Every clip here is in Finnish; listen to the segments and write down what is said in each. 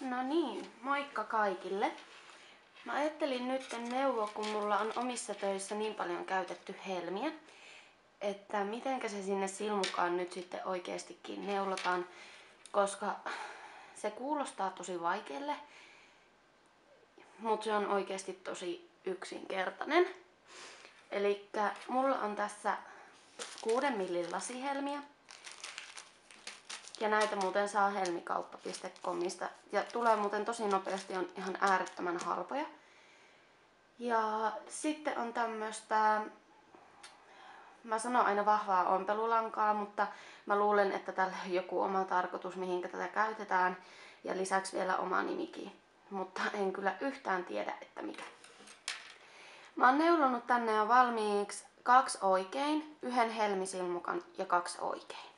No niin, moikka kaikille. Mä ajattelin nyt neuvoa, kun mulla on omissa töissä niin paljon käytetty helmiä, että mitenkä se sinne silmukkaan nyt sitten oikeastikin neulotaan, koska se kuulostaa tosi vaikealle, mutta se on oikeasti tosi yksinkertainen. Elikkä mulla on tässä 6 millin lasihelmiä. Ja näitä muuten saa helmikauppa.comista. Ja tulee muuten tosi nopeasti, on ihan äärettömän halpoja. Ja sitten on tämmöstä, mä sanon aina vahvaa ompelulankaa, mutta mä luulen, että tällä on joku oma tarkoitus, mihinkä tätä käytetään. Ja lisäksi vielä oma nimikin. Mutta en kyllä yhtään tiedä, että mikä. Mä oon neulonut tänne jo valmiiksi 2 oikein, 1 helmisilmukan ja 2 oikein.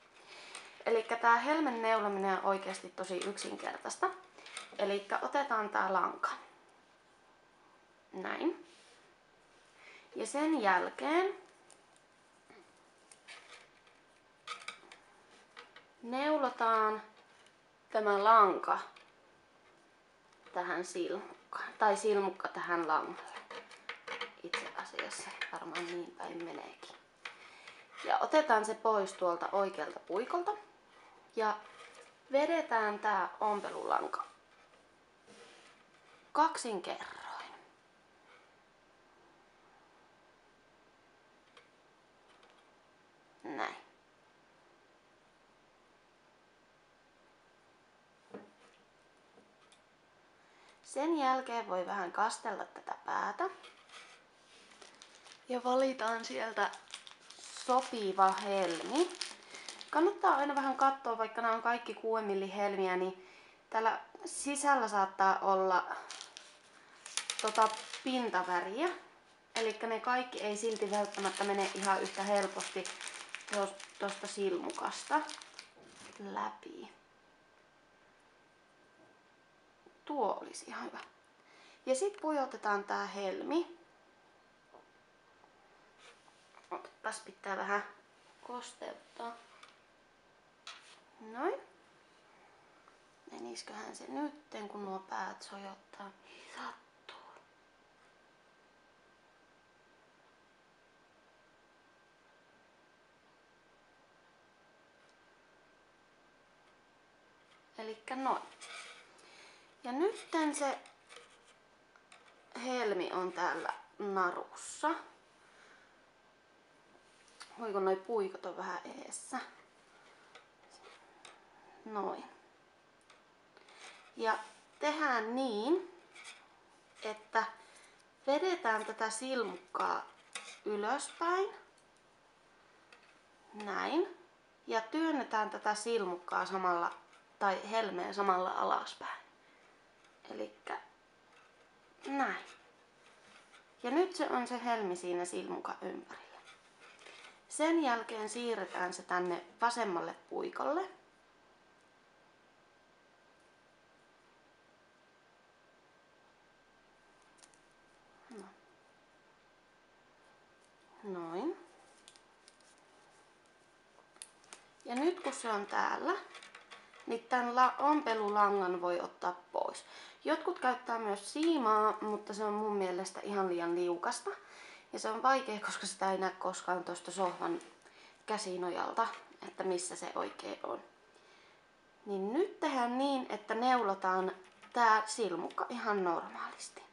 Eli tää helmen neulominen on oikeasti tosi yksinkertaista. Eli otetaan tää lanka. Näin. Ja sen jälkeen neulotaan tämä lanka tähän silmukkaan. Tai silmukka tähän langalle. Itse asiassa varmaan niin päin meneekin. Ja otetaan se pois tuolta oikealta puikolta. Ja vedetään tää ompelulanka 2 kerroin. Näin. Sen jälkeen voi vähän kastella tätä päätä. Ja valitaan sieltä sopiva helmi. Kannattaa aina vähän katsoa, vaikka nämä on kaikki 6 millin helmiä, niin täällä sisällä saattaa olla pintaväriä. Eli ne kaikki ei silti välttämättä mene ihan yhtä helposti tuosta silmukasta läpi. Tuo olisi ihan hyvä. Ja sitten pujotetaan tää helmi. Tässä pitää vähän kosteuttaa. Noin. Menisköhän se nytten, kun nuo päät sojottaa. Niin sattuu. Elikkä noin. Ja nytten se helmi on täällä narussa. Voiko noi puikot on vähän eessä? Noin. Ja tehdään niin, että vedetään tätä silmukkaa ylöspäin. Näin. Ja työnnetään tätä silmukkaa samalla, tai helmeä samalla alaspäin. Elikkä näin. Ja nyt se on se helmi siinä silmukan ympärillä. Sen jälkeen siirretään se tänne vasemmalle puikolle. Noin. Ja nyt kun se on täällä, niin tämän ompelulangan voi ottaa pois. Jotkut käyttää myös siimaa, mutta se on mun mielestä ihan liian liukasta. Ja se on vaikea, koska sitä ei näe koskaan tuosta sohvan käsinojalta, että missä se oikein on. Niin nyt tehdään niin, että neulotaan tää silmukka ihan normaalisti.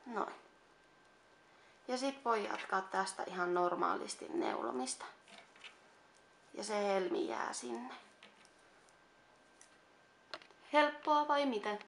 Noin. Ja sit voi jatkaa tästä ihan normaalisti neulomista. Ja se helmi jää sinne. Helppoa vai miten?